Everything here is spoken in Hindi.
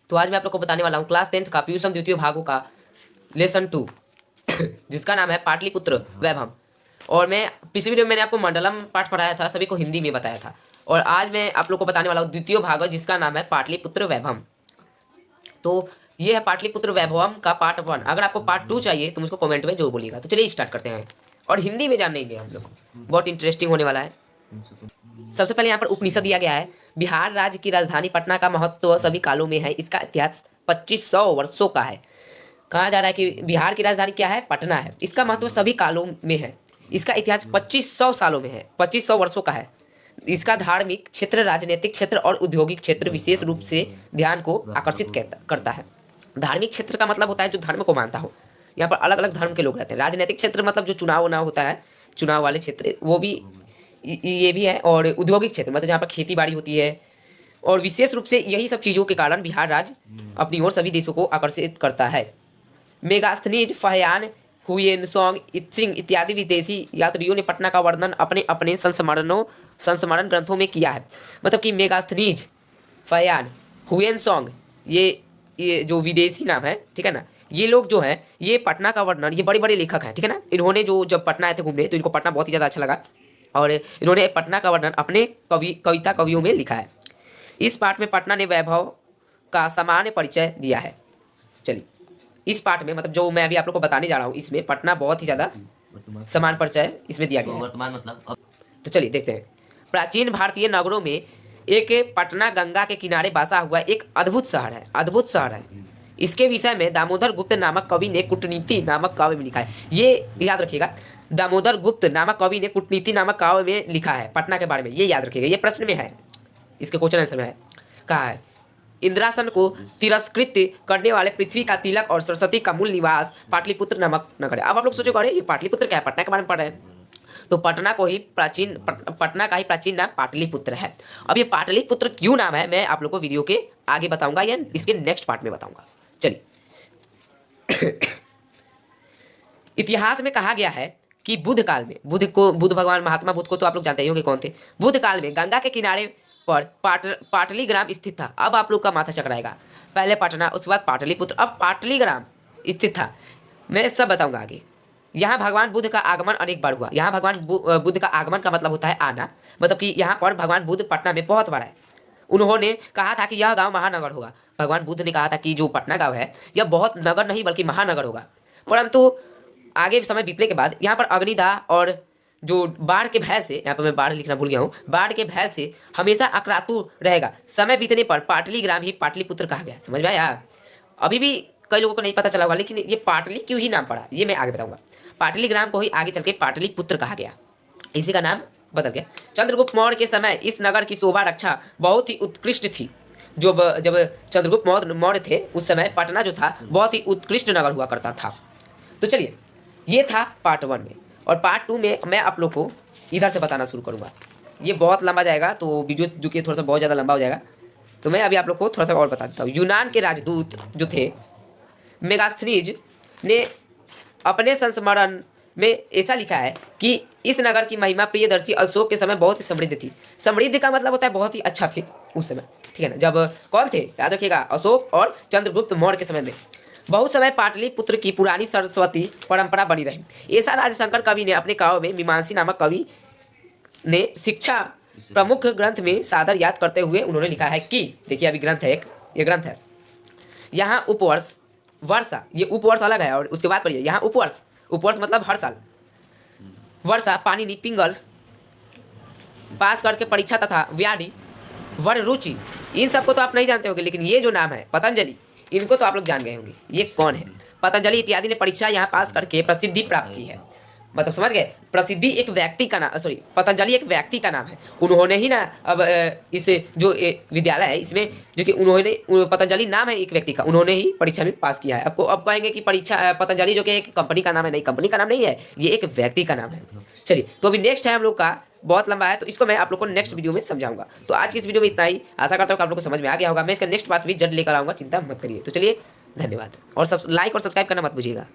तो आज मैं आप लोग को बताने वाला हूँ क्लास 10th का पीयूषम द्वितीय भागों का लेसन 2 जिसका नाम है पाटलिपुत्र वैभव। और मैं पिछली वीडियो में मैंने आपको मंडलम पाठ पढ़ाया था, सभी को हिंदी में बताया था। और आज मैं आप लोग को बताने वाला हूँ द्वितीय भाग जिसका नाम है पाटलिपुत्र वैभव। तो ये है पाटलिपुत्र वैभवम का पार्ट 1। अगर आपको पार्ट 2 चाहिए तो मुझको कमेंट में जरूर बोलिएगा। तो चलिए स्टार्ट करते हैं और हिंदी में जानने के लिए हम लोग बहुत इंटरेस्टिंग होने वाला है। सबसे पहले यहाँ पर उपनिषद दिया गया है। बिहार राज्य की राजधानी पटना का महत्व सभी कालों में है। इसका इतिहास 2500 वर्षों का है। कहा जा रहा है कि बिहार की राजधानी क्या है? पटना है। इसका महत्व सभी कालों में है। इसका इतिहास 2500 सालों में है, 2500 वर्षों का है। इसका धार्मिक क्षेत्र, राजनीतिक क्षेत्र और औद्योगिक क्षेत्र विशेष रूप से ध्यान को आकर्षित करता है। धार्मिक क्षेत्र का मतलब होता है जो धर्म को मानता हो। यहाँ पर अलग अलग धर्म के लोग रहते हैं। राजनीतिक क्षेत्र मतलब जो चुनाव ना होता है, चुनाव वाले क्षेत्र, वो भी ये भी है। और औद्योगिक क्षेत्र मतलब जहाँ पर खेती बाड़ी होती है। और विशेष रूप से यही सब चीज़ों के कारण बिहार राज्य अपनी ओर सभी देशों को आकर्षित करता है। मेगास्थनीज, फहयान, हुयेनसोंग, इत्सिंग इत्यादि विदेशी यात्रियों ने पटना का वर्णन अपने अपने संस्मरण ग्रंथों में किया है। मतलब कि मेगास्थनीज, फहयान, हुयेनसोंग, ये जो विदेशी नाम है, ठीक है ना, ये लोग जो हैं ये पटना का वर्णन, ये बड़े बड़े लेखक हैं, ठीक है ना। इन्होंने जो जब पटना आए थे घूमने तो इनको पटना बहुत ही ज़्यादा अच्छा लगा और इन्होंने पटना का वर्णन अपने कवियों में लिखा है। इस पाठ में पटना ने वैभव का सामान्य परिचय दिया है। चलिए, इस पाठ में मतलब जो मैं अभी आप लोग को बताने जा रहा हूँ, इसमें पटना बहुत ही ज़्यादा समान परिचय इसमें दिया गया है। वर्तमान मतलब तो चलिए देखते हैं। प्राचीन भारतीय नगरों में एक पटना गंगा के किनारे बसा हुआ एक अद्भुत शहर है। अद्भुत शहर है। इसके विषय में दामोदर गुप्त नामक कवि ने कूटनीति नामक काव्य में लिखा है। ये याद रखिएगा, दामोदर गुप्त नामक कवि ने कूटनीति नामक काव्य में लिखा है पटना के बारे में। ये याद रखिएगा, ये प्रश्न में है, इसके क्वेश्चन आंसर में है। कहा है इंद्रासन को तिरस्कृत करने वाले पृथ्वी का तिलक और सरस्वती का मूल निवास पाटलिपुत्र नामक नगर है। अब आप लोग सोचो, अरे ये पाटलिपुत्र क्या है? पटना के बारे में पढ़ रहे हैं तो पटना का ही प्राचीन नाम पाटलिपुत्र है। अब ये पाटलिपुत्र क्यों नाम है मैं आप लोग को वीडियो के आगे बताऊंगा या इसके नेक्स्ट पार्ट में बताऊंगा। चलिए इतिहास में कहा गया है कि बुद्ध काल में, बुद्ध भगवान महात्मा बुद्ध को तो आप लोग जानते ही होंगे कौन थे। बुद्ध काल में गंगा के किनारे पर पाटलीग्राम स्थित था। अब आप लोग का माथा चकराएगा, पहले पटना, उसके बाद पाटलिपुत्र, अब पाटलीग्राम स्थित था। मैं सब बताऊंगा आगे। यहाँ भगवान बुद्ध का आगमन अनेक बार हुआ। यहाँ भगवान बुद्ध का आगमन का मतलब होता है आना, मतलब कि यहाँ पर भगवान बुद्ध पटना में बहुत बार है। उन्होंने कहा था कि यह गांव महानगर होगा। भगवान बुद्ध ने कहा था कि जो पटना गांव है यह बहुत नगर नहीं बल्कि महानगर होगा। परंतु आगे समय बीतने के बाद यहाँ पर अग्निदाह और जो बाढ़ के भय से, यहाँ पर मैं बाढ़ लिखना भूल गया हूँ, बाढ़ के भय से हमेशा अक्रातुर रहेगा। समय बीतने पर पाटलीग्राम ही पाटलिपुत्र कहा गया। समझ में आया? अभी भी कई लोगों को नहीं पता चला होगा, लेकिन ये पाटली क्यों ही नाम पड़ा ये मैं आगे बताऊंगा। पाटलीग्राम को ही आगे चल के पाटलिपुत्र कहा गया, इसी का नाम बदल गया। चंद्रगुप्त मौर्य के समय इस नगर की शोभा रक्षा बहुत ही उत्कृष्ट थी। जब चंद्रगुप्त मौर्य थे उस समय पटना जो था बहुत ही उत्कृष्ट नगर हुआ करता था। तो चलिए, ये था पार्ट 1 में। और पार्ट 2 में मैं आप लोग को इधर से बताना शुरू करूँगा। ये बहुत लंबा जाएगा, तो वीडियो जो कि थोड़ा सा बहुत ज़्यादा लंबा हो जाएगा, तो मैं अभी आप लोग को थोड़ा सा और बता देता हूँ। यूनान के राजदूत जो थे मेगास्थनीज ने अपने संस्मरण में ऐसा लिखा है कि इस नगर की महिमा प्रियदर्शी अशोक के समय बहुत ही समृद्ध थी। समृद्ध का मतलब होता है बहुत ही अच्छा थी उस समय, ठीक है ना। जब कौन थे याद रखिएगा, अशोक और चंद्रगुप्त मौर्य के समय में बहुत समय पाटलिपुत्र की पुरानी सरस्वती परंपरा बनी रही। ऐसा राजशंकर कवि ने अपने काव्य में मीमांसी नामक कवि ने शिक्षा प्रमुख ग्रंथ में सादर याद करते हुए उन्होंने लिखा है कि, देखिए अभी ग्रंथ है एक, ये ग्रंथ है। यहाँ उपवर्ष, वर्षा, ये उपवर्ष अलग है और उसके बाद पढ़िए यहाँ उपवर्ष, उपवर्ष मतलब हर साल, वर्षा, पाणिनि, पिंगल पास करके परीक्षा तथा व्याधि, वर रुचि, इन सबको तो आप नहीं जानते होंगे, लेकिन ये जो नाम है पतंजलि, इनको तो आप लोग जान गए होंगे। ये कौन है? पतंजलि इत्यादि ने परीक्षा यहाँ पास करके प्रसिद्धि प्राप्त की है। मतलब समझ गए, प्रसिद्धि एक व्यक्ति का नाम, सॉरी पतंजलि एक व्यक्ति का नाम है। उन्होंने ही ना अब इस जो विद्यालय है इसमें जो कि उन्होंने, पतंजलि नाम है एक व्यक्ति का, उन्होंने ही परीक्षा में पास किया है। आपको अब कहेंगे कि परीक्षा पतंजलि जो कि एक कंपनी का नाम है, नहीं कंपनी का नाम नहीं है, ये एक व्यक्ति का नाम है। चलिए, तो अभी नेक्स्ट है हम लोग का, बहुत लंबा है तो इसको मैं आप लोग को नेक्स्ट वीडियो में समझाऊंगा। तो आज की इस वीडियो में इतना ही। आशा करता हूँ कि आप लोग को समझ में आ गया होगा। मैं इसका नेक्स्ट बात भी जल्द लेकर आऊँगा, चिंता मत करिए। तो चलिए, धन्यवाद। और लाइक और सब्सक्राइब करना मत भूलिएगा।